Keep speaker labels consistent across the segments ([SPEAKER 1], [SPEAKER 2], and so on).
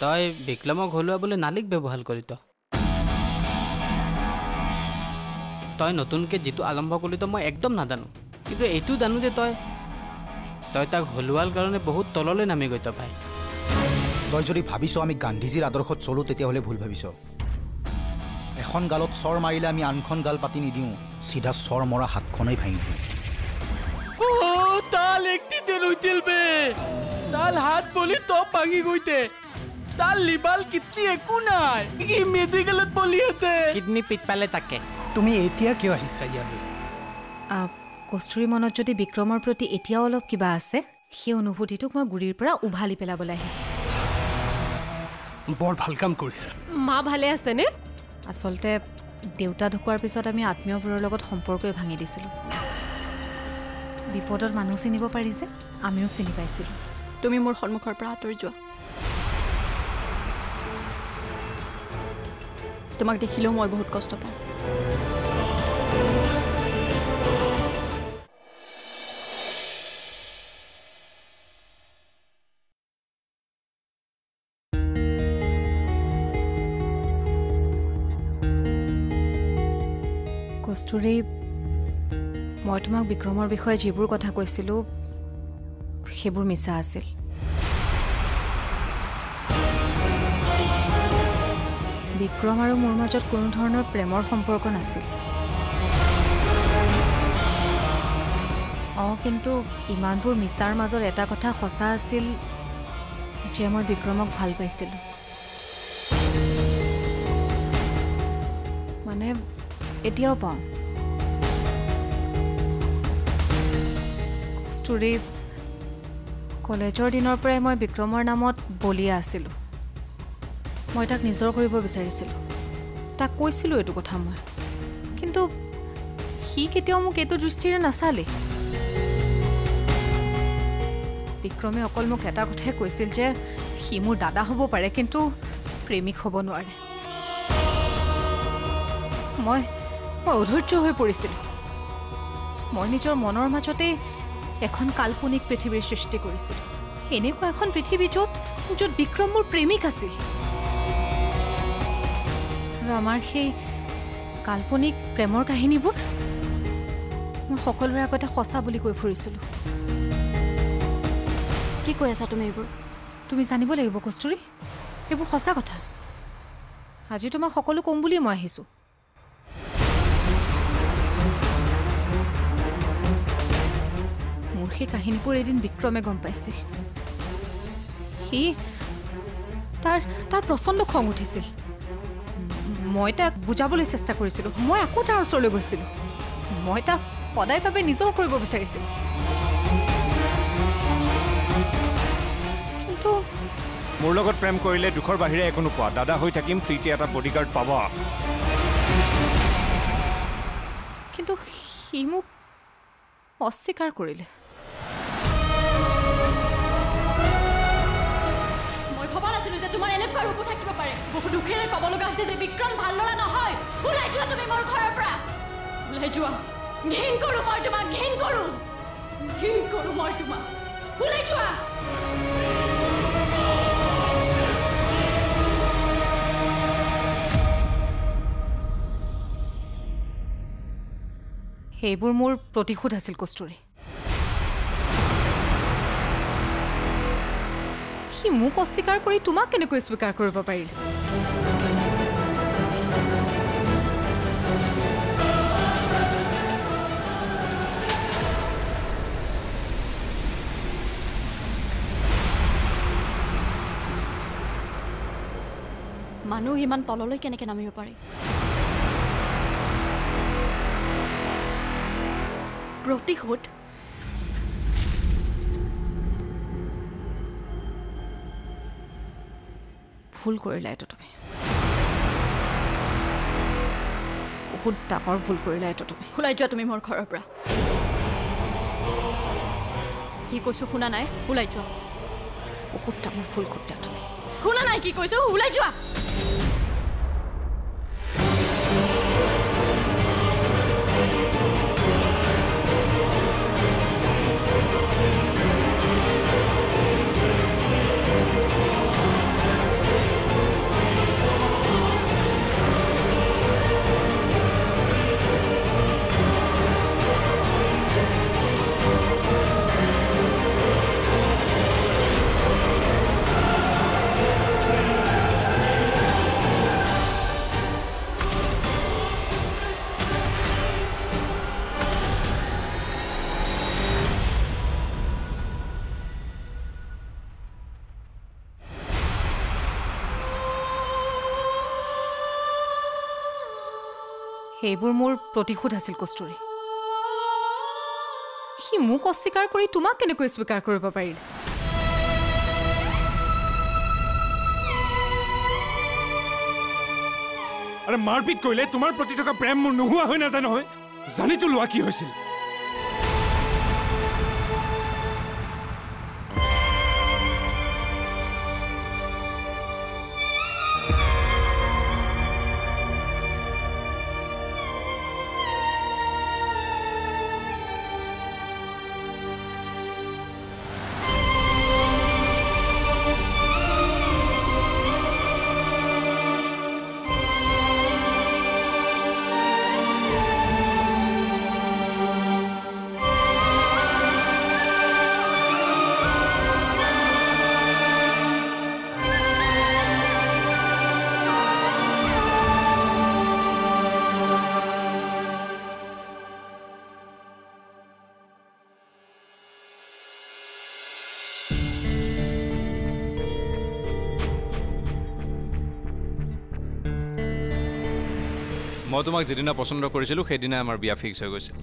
[SPEAKER 1] তই বিক্ৰমক হলুৱাবলৈ নালিক ব্যৱহাৰ কৰি তই নতুনকৈ যিটো আৰম্ভ কৰিলি মই একদম নাজানো, কিন্তু এইটো জানো যে তই তাক হলুৱাৰ কাৰণে বহুত তললৈ নামি গৈ ভাই।
[SPEAKER 2] তই যদি ভাবিছ আমি গান্ধীজীৰ আদৰ্শত চলো তেতিয়াহ'লে ভুল ভাবিছ। এখন গালত চৰ মাৰিলে আমি আনখন গাল পাতি নিদিওঁ, চিধা চৰ মৰা হাতখনেই ভাঙি দিওঁ।
[SPEAKER 3] তাল একটিতে রইতেল বে তাল হাত বলি টপ ভাঙি গইতে তাল লিবাল কিডনি একো নাই কি মেডিকেলত বলি হতে
[SPEAKER 1] কিডনি পিট পালে তাকে।
[SPEAKER 3] তুমি এতিয়া কিয় আহিছা ইয়ালৈ?
[SPEAKER 4] কস্তুৰী মনত যদি বিক্ৰমৰ প্ৰতি এতিয়াও অলপ কিবা আছে, সেই অনুভূতিটোক মই গুৰিৰ পৰা উভালি পেলাবলৈ আহিছোঁ।
[SPEAKER 3] বৰ ভাল কাম কৰিছা।
[SPEAKER 5] মা ভালে আছেনে?
[SPEAKER 4] আচলতে দেউতা ঢুকোৱাৰ পিছত আমি আত্মীয়বোৰৰ লগত সম্পৰ্কই ভাঙি দিছিলোঁ। বিপদত মানুহ চিনিব পাৰি যে আমিও চিনি পাইছিলোঁ।
[SPEAKER 5] তুমি মোৰ সন্মুখৰ পৰা আঁতৰি যোৱা। তোমাক দেখিলেও মই বহুত কষ্ট পাওঁ।
[SPEAKER 4] কস্তুৰী, মই তোমাক বিক্ৰমৰ বিষয়ে যিবোৰ কথা কৈছিলোঁ সেইবোৰ মিছা আছিল। বিক্ৰম আৰু মোৰ মাজত কোনো ধৰণৰ প্ৰেমৰ সম্পৰ্ক নাছিল। কিন্তু ইমানবোৰ মিছাৰ মাজত এটা কথা সঁচা আছিল যে মই বিক্ৰমক ভাল পাইছিলোঁ। মানে এতিয়াও পাওঁ। কস্তুৰী, কলেজৰ দিনৰ পৰাই মই বিক্ৰমৰ নামত বলিয়া আছিলোঁ। মই তাক নিজৰ কৰিব বিচাৰিছিলোঁ, তাক কৈছিলোঁ এইটো কথা মই, কিন্তু সি কেতিয়াও মোক এইটো দৃষ্টিৰে নাচালে। বিক্ৰমে অকল মোক এটা কথাই কৈছিল যে সি মোৰ দাদা হ'ব পাৰে, কিন্তু প্ৰেমিক হ'ব নোৱাৰে। মই অধৈৰ্য হৈ পৰিছিলোঁ। মই নিজৰ মনৰ মাজতেই এখন কাল্পনিক পৃথিৱীৰ সৃষ্টি কৰিছিলোঁ। এনেকুৱা এখন পৃথিৱী য'ত বিক্ৰম মোৰ প্ৰেমিক আছিল। আৰু আমাৰ সেই কাল্পনিক প্ৰেমৰ কাহিনীবোৰ মই সকলোৰে আগতে সঁচা বুলি কৈ ফুৰিছিলোঁ।
[SPEAKER 5] কি কৈ আছা তুমি এইবোৰ?
[SPEAKER 4] তুমি জানিব লাগিব কস্তুৰী, এইবোৰ সঁচা কথা। আজি তোমাক সকলো কম বুলিয়ে মই আহিছোঁ। মোৰ সেই কাহিনীবোৰ এদিন বিক্ৰমে গম পাইছিল। সি তাৰ প্ৰচণ্ড খং উঠিছিল। মই তাক বুজাবলৈ চেষ্টা কৰিছিলোঁ। মই আকৌ তাৰ ওচৰলৈ গৈছিলোঁ। মই তাক সদায় ভাৱে নিজৰ কৰিব বিচাৰিছিলোঁ, কিন্তু
[SPEAKER 6] মোৰ লগত প্ৰেম কৰিলে দুখৰ বাহিৰে একো নোপোৱা। দাদা হৈ থাকিম, ফ্ৰীতে এটা বডিগাৰ্ড পাবা।
[SPEAKER 4] কিন্তু সি মোক অস্বীকাৰ কৰিলে।
[SPEAKER 5] মই ভবা নাছিলোঁ যে তোমাৰ এনেকুৱা ৰূপ থাকিব পাৰে। বহু দুখেৰে ক'ব লগা হৈছে যে বিক্ৰম ভাল ল'ৰা নহয়। ওলাই যোৱা তুমি মোৰ ঘৰৰ পৰা, ওলাই যোৱা। ঘিণ কৰোঁ মই তোমাক, ঘিণ কৰোঁ মই তোমাক। ওলাই যোৱা।
[SPEAKER 4] সেইবোৰ মোৰ প্ৰতিশোধ আছিল কস্তুৰী। সি মোক অস্বীকাৰ কৰি তোমাক কেনেকৈ স্বীকাৰ কৰিব পাৰিল?
[SPEAKER 5] মানুহ ইমান তললৈ কেনেকৈ নামিব পাৰে? প্ৰতিশোধ?
[SPEAKER 4] ভুল কৰিলা এইটো তুমি, বহুত ডাঙৰ ভুল কৰিলা এইটো তুমি।
[SPEAKER 5] ওলাই যোৱা তুমি মোৰ ঘৰৰ পৰা। কি কৈছোঁ শুনা নাই? ওলাই যোৱা।
[SPEAKER 4] বহুত ডাঙৰ ভুল কৰিলা তুমি।
[SPEAKER 5] শুনা নাই কি কৈছোঁ? ওলাই যোৱা।
[SPEAKER 4] সেইবোৰ মোৰ প্ৰতিশোধ আছিল কস্তুৰী। সি মোক অস্বীকাৰ কৰি তোমাক কেনেকৈ স্বীকাৰ কৰিব পাৰিল?
[SPEAKER 6] আৰে মাৰপিট কৰিলে তোমাৰ প্ৰতি থকা প্ৰেম মোৰ নোহোৱা হৈ নাযায় নহয়। জানিতো লোৱা কি হৈছিল। মই তোমাক যেদিনা পচন্দ কৰিছিলোঁ সেইদিনা আমাৰ বিয়া ফিক্স হৈ গৈছিল।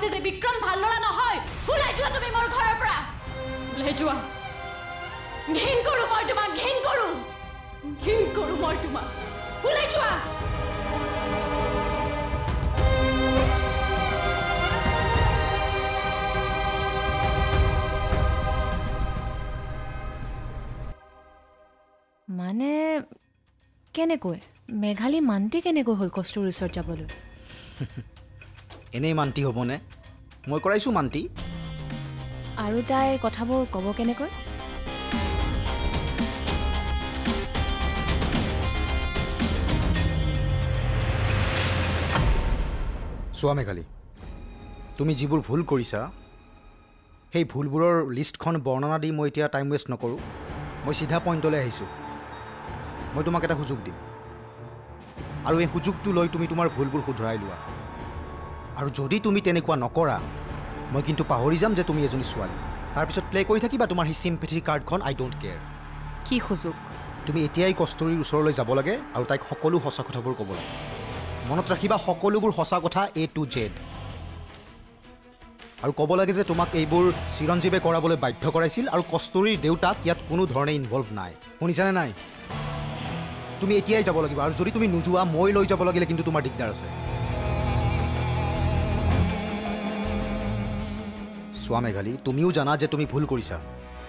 [SPEAKER 5] যে বিক্ৰম ভাল ল'ৰা নহয়। ওলাই যোৱা তুমি মোৰ ঘৰৰ পৰা, ওলাই যোৱা। ঘিণ কৰোঁ মই তোমাক, ঘিণ কৰোঁ মই তোমাক। ওলাই যোৱা।
[SPEAKER 7] মানে কেনেকৈ মেঘালী মান্তি কেনেকৈ হ'ল কস্তুৰীৰ ওচৰত যাবলৈ?
[SPEAKER 2] এনেই মান্তি হ'বনে? মই কৰাইছোঁ মান্তি।
[SPEAKER 7] আৰু তাই কথাবোৰ ক'ব কেনেকৈ?
[SPEAKER 2] চোৱা মেঘালী, তুমি যিবোৰ ভুল কৰিছা সেই ভুলবোৰৰ লিষ্টখন বৰ্ণনা দি মই এতিয়া টাইম ৱেষ্ট নকৰোঁ। মই চিধা পইণ্টলৈ আহিছোঁ। মই তোমাক এটা সুযোগ দিম আৰু এই সুযোগটো লৈ তুমি তোমাৰ ভুলবোৰ শুধৰাই লোৱা। আৰু যদি তুমি তেনেকুৱা নকৰা মই কিন্তু পাহৰি যাম যে তুমি এজনী ছোৱালী। তাৰপিছত প্লে' কৰি থাকিবা তোমাৰ সেই চিম্পেথিৰ কাৰ্ডখন। আই ডোণ্ট কেয়াৰ।
[SPEAKER 4] কি সুযোগ?
[SPEAKER 2] তুমি এতিয়াই কস্তুৰীৰ ওচৰলৈ যাব লাগে আৰু তাইক সকলো সঁচা কথাবোৰ ক'ব লাগে। মনত ৰাখিবা, সকলোবোৰ সঁচা কথা A to Z। আৰু ক'ব লাগে যে তোমাক এইবোৰ চিৰঞ্জীৱে কৰাবলৈ বাধ্য কৰাইছিল আৰু কস্তুৰীৰ দেউতাক ইয়াত কোনো ধৰণে ইনভলভ নাই। শুনিছানে নাই? তুমি এতিয়াই যাব লাগিব আৰু যদি তুমি নোযোৱা মই লৈ যাব লাগিলে কিন্তু তোমাৰ দিগদাৰ আছে। চোৱা মেঘালী, তুমিও জানা যে তুমি ভুল কৰিছা,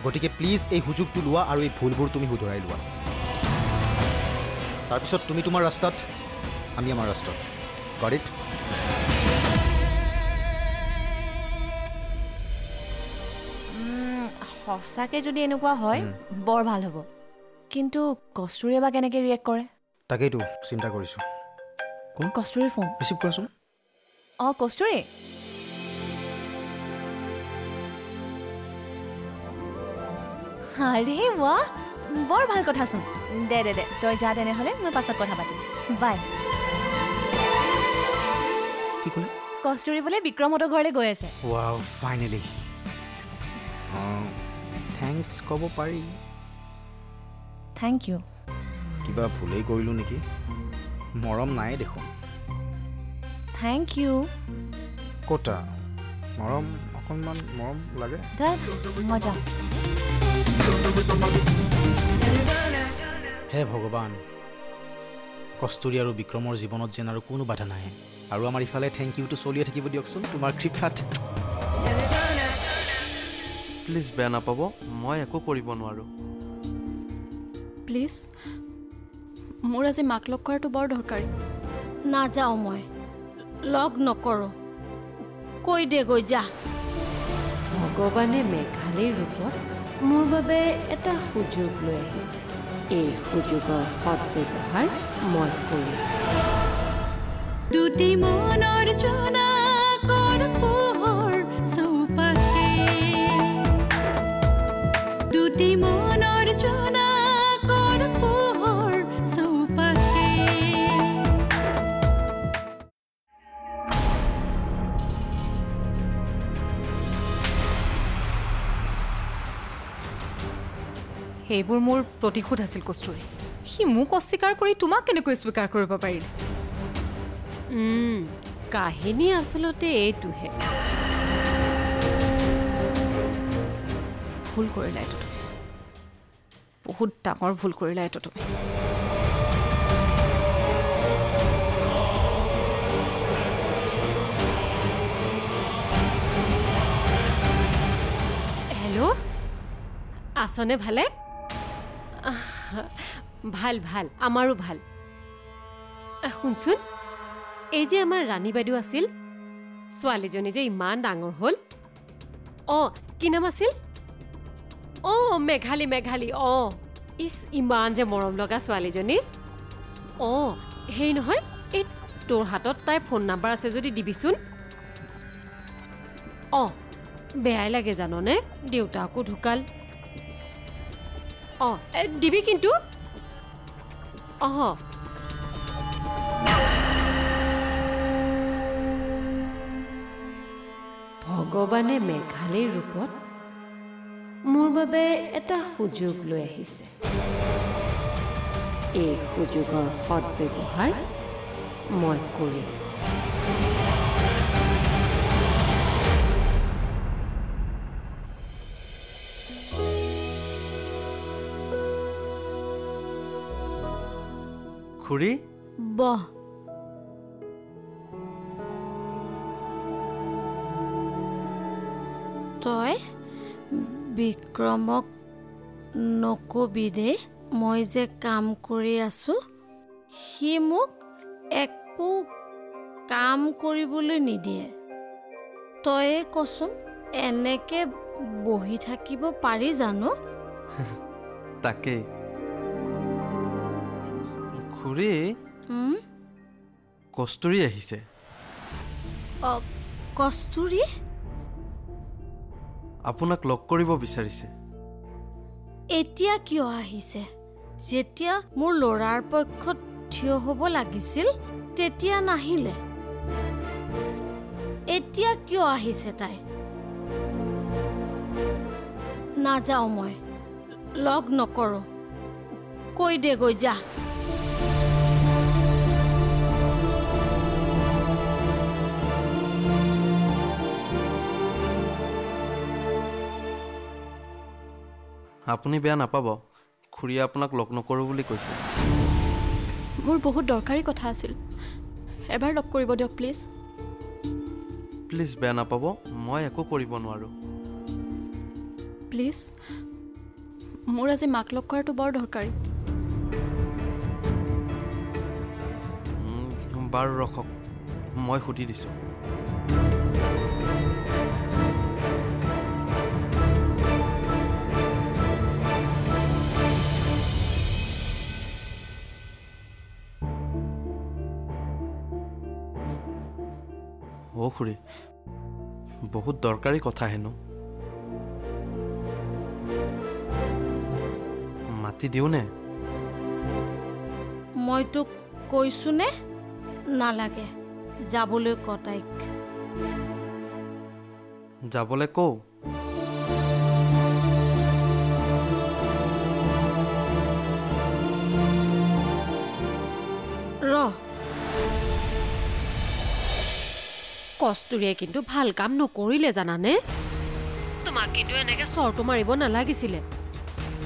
[SPEAKER 2] গতিকে প্লিজ এই সুযোগটো লোৱা আৰু এই ভুলবোৰ তুমি শুধৰাই লোৱা। তাৰপিছত তুমি তোমাৰ ৰাস্তাত, আমি আমাৰ ৰাস্তাত। Got it?
[SPEAKER 7] সঁচাকৈ যদি এনেকুৱা হয় বৰ ভাল হ'ব, কিন্তু কস্তুৰীয়ে বা কেনেকৈ ৰিয়েক্ট কৰে?
[SPEAKER 2] তাকেইতো চিন্তা কৰিছোঁ।
[SPEAKER 7] কোন কস্তুৰীৰ ফোন?
[SPEAKER 2] ৰিচিভ কৰাচোন।
[SPEAKER 7] অঁ কস্তুৰী, আৰে ৱাহ, বৰ ভাল কথাচোন। দে দে দে তই যা, তেনেহ'লে মই পাছত কথা পাতিম। বাই।
[SPEAKER 2] কি ক'লে?
[SPEAKER 7] কস্তুৰী বোলে বিক্ৰমহঁতৰ ঘৰলৈ গৈ আছে।
[SPEAKER 2] Wow, finally. থেংকছ ক'ব পাৰি।
[SPEAKER 7] Thank you.
[SPEAKER 2] কিবা ভুলেই কৰিলোঁ নেকি? মৰম নাই দেখোন।
[SPEAKER 7] Thank you.
[SPEAKER 2] ক'তা মৰম, অকণমান মৰম লাগে।
[SPEAKER 7] দে মই যাওঁ।
[SPEAKER 2] হে ভগৱান, কস্তুৰী আৰু বিক্ৰমৰ জীৱনত যেন আৰু কোনো বাধা নাহে। আৰু আমাৰ ইফালে থেংক ইউটো চলিয়ে থাকিব দিয়কচোন তোমাৰ কৃপাত।
[SPEAKER 8] প্লিজ বেয়া নাপাব, মই একো কৰিব নোৱাৰোঁ।
[SPEAKER 5] প্লিজ, মোৰ আজি মাক লগ কৰাটো বৰ দৰকাৰী।
[SPEAKER 9] নাযাওঁ, মই লগ নকৰোঁ, কৈ দে গৈ যা।
[SPEAKER 10] ভগৱানে মেঘালীৰ ৰূপত মোৰ বাবে এটা সুযোগ লৈ আহিছে। এই সুযোগৰ সৎব্যৱহাৰ মই কৰিম।
[SPEAKER 11] দুটি মনৰ জোনাকৰ পোহৰ চৌপাশে, দুটি মনৰ জোনাকৰ পোহৰ চৌপাশে।
[SPEAKER 4] সেইবোৰ মোৰ প্ৰতিশোধ আছিল কস্তুৰী। সি মোক অস্বীকাৰ কৰি তোমাক কেনেকৈ স্বীকাৰ কৰিব পাৰিলে?
[SPEAKER 10] কাহিনী আচলতে এইটোহে।
[SPEAKER 4] ভুল কৰিলা এইটো তুমি, বহুত ডাঙৰ ভুল কৰিলা এইটো তুমি।
[SPEAKER 10] হেল্ল', আছনে ভালে? ভাল ভাল, আমাৰো ভাল। শুনচোন, এই যে আমাৰ ৰাণী বাইদেউ আছিল, ছোৱালীজনী যে ইমান ডাঙৰ হ'ল। কি নাম আছিল? মেঘালী, মেঘালী। ইচ, ইমান যে মৰম লগা ছোৱালীজনী। হেৰি নহয়, এই তোৰ হাতত তাইৰ ফোন নাম্বাৰ আছে যদি দিবিচোন। বেয়াই লাগে জাননে, দেউতাকো ঢুকাল। দিবি কিন্তু। ভগৱানে মেঘালীৰ ৰূপত মোৰ বাবে এটা সুযোগ লৈ আহিছে। এই সুযোগৰ সৎব্যৱহাৰ মই কৰিম।
[SPEAKER 8] খুৰী,
[SPEAKER 9] বহ। তই বিক্ৰমক নকবি দেই, মই যে কাম কৰি আছো। সি মোক একো কাম কৰিবলৈ নিদিয়ে। তয়ে কচোন, এনেকে বহি থাকিব পাৰি জানো?
[SPEAKER 8] তাকেই। খুৰী, কস্তুৰী আহিছে।
[SPEAKER 9] কস্তুৰী?
[SPEAKER 8] আপোনাক লগ কৰিব বিচাৰিছে।
[SPEAKER 9] এতিয়া কিয় আহিছে? যেতিয়া মোৰ ল'ৰাৰ পক্ষত থিয় হ'ব লাগিছিল তেতিয়া নাহিলে। এতিয়া কিয় আহিছে তাই? নাযাওঁ, মই লগ নকৰোঁ, কৈ দে গৈ যা।
[SPEAKER 8] আপুনি বেয়া নাপাব, খুৰীয়ে আপোনাক লগ নকৰোঁ বুলি কৈছে।
[SPEAKER 5] মোৰ বহুত দৰকাৰী কথা আছিল, এবাৰ লগ কৰিব দিয়ক প্লিজ।
[SPEAKER 8] প্লিজ বেয়া নাপাব, মই একো কৰিব নোৱাৰোঁ।
[SPEAKER 5] প্লিজ, মোৰ আজি মাক লগ কৰাটো বৰ দৰকাৰী।
[SPEAKER 8] বাৰু ৰখক, মই সুধি দিছোঁ। খুৰী, বহুত দৰকাৰী কথা হেনো। মাতি দিওঁনে?
[SPEAKER 9] মই তোক কৈছোনে? নালাগে, যাবলৈ ক তাইক।
[SPEAKER 8] যাবলৈ কওঁ?
[SPEAKER 10] কস্তুৰীয়ে কিন্তু ভাল কাম নকৰিলে জানানে? তোমাক কিন্তু এনেকে চৰটো মাৰিব নালাগিছিলে।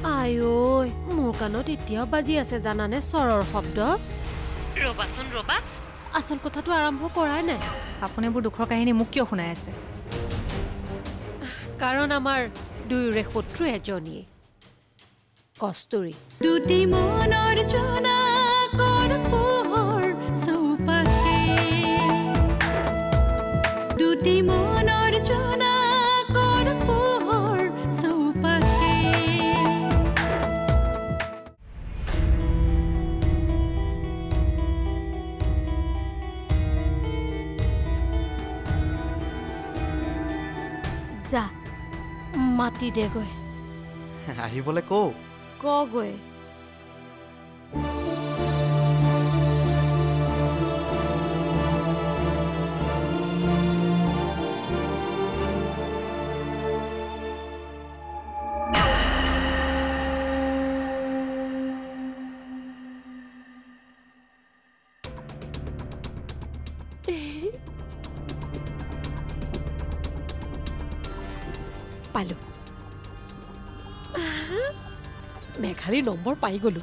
[SPEAKER 10] আয়ৈ মোৰ কাণত এতিয়াও বাজি আছে জানানে স্বৰৰ শব্দ ৰবাচোন ৰবা আচল কথাটো আৰম্ভ কৰাই নাই
[SPEAKER 4] আপুনি এইবোৰ দুখৰ কাহিনী মোক কিয় শুনাই আছে
[SPEAKER 10] কাৰণ আমাৰ দুয়োৰে শত্ৰু এজনীয়ে কস্তুৰী
[SPEAKER 11] দুটি মনৰ জোনাকৰ পোহৰ চৌপাশে দুটি মনৰ জোনাকৰ পোহৰ চৌপাশে
[SPEAKER 9] যা মাতি দেগৈ
[SPEAKER 8] আহিবলৈ কওঁ
[SPEAKER 9] কগৈ
[SPEAKER 10] পালো মেঘালীৰ নম্বৰ পাই গলো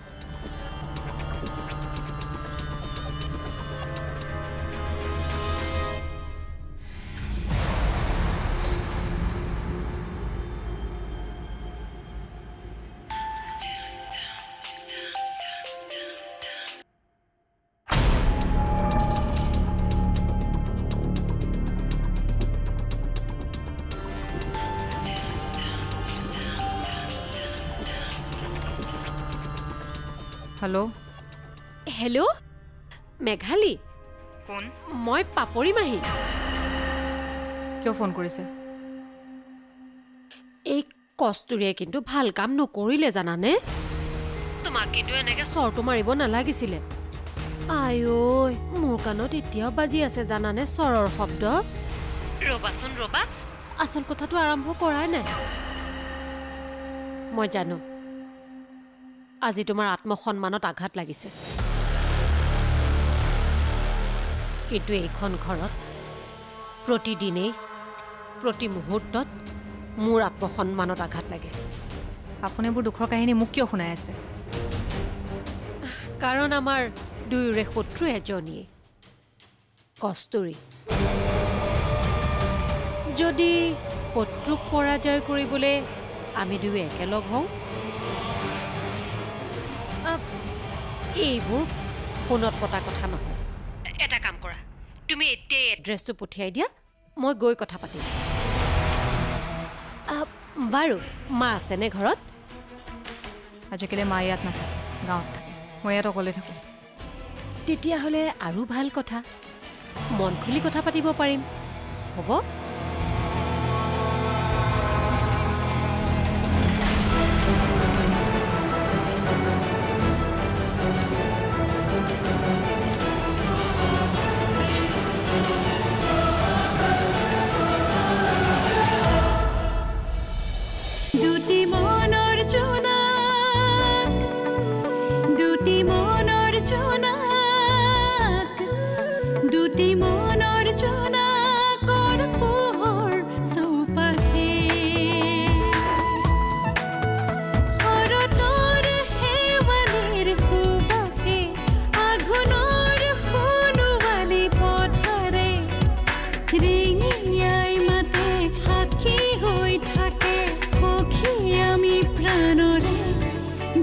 [SPEAKER 4] হেল্ল'
[SPEAKER 10] হেল্ল' মেঘালী
[SPEAKER 4] কোন
[SPEAKER 10] মই পাপৰি মাহী
[SPEAKER 4] কিয় ফোন কৰিছে
[SPEAKER 10] এই কস্তুৰীয়ে কিন্তু ভাল কাম নকৰিলে জানানে তোমাক কিন্তু এনেকে চৰটো মাৰিব নালাগিছিলে আয়ৈ মোৰ কাণত এতিয়াও বাজি আছে জানানে চৰৰ শব্দ ৰবাচোন ৰবা আচল কথাটো আৰম্ভ কৰাই নাই মই জানো আজি তোমাৰ আত্মসন্মানত আঘাত লাগিছে কিন্তু এইখন ঘৰত প্ৰতিদিনেই প্ৰতি মুহূৰ্তত মোৰ আত্মসন্মানত আঘাত লাগে
[SPEAKER 4] আপুনি এইবোৰ দুখৰ কাহিনী মোক কিয় শুনাই আছে
[SPEAKER 10] কাৰণ আমাৰ দুয়োৰে শত্ৰু এজনীয়ে কস্তুৰী যদি শত্ৰুক পৰাজয় কৰিবলৈ আমি দুয়ো একেলগ হওঁ এইবোৰ ফোনত পতা কথা নহয় এটা কাম কৰা তুমি এতিয়াই এড্ৰেছটো পঠিয়াই দিয়া মই গৈ কথা পাতিম বাৰু মা আছেনে ঘৰত
[SPEAKER 4] আজিকালি মা ইয়াত নাথাকে গাঁৱত থাকে মই ইয়াত অকলে থাকোঁ
[SPEAKER 10] তেতিয়াহ'লে আৰু ভাল কথা মন খুলি কথা পাতিব পাৰিম হ'ব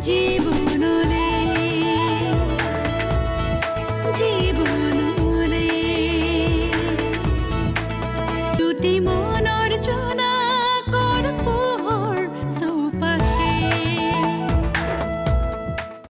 [SPEAKER 11] জীৱ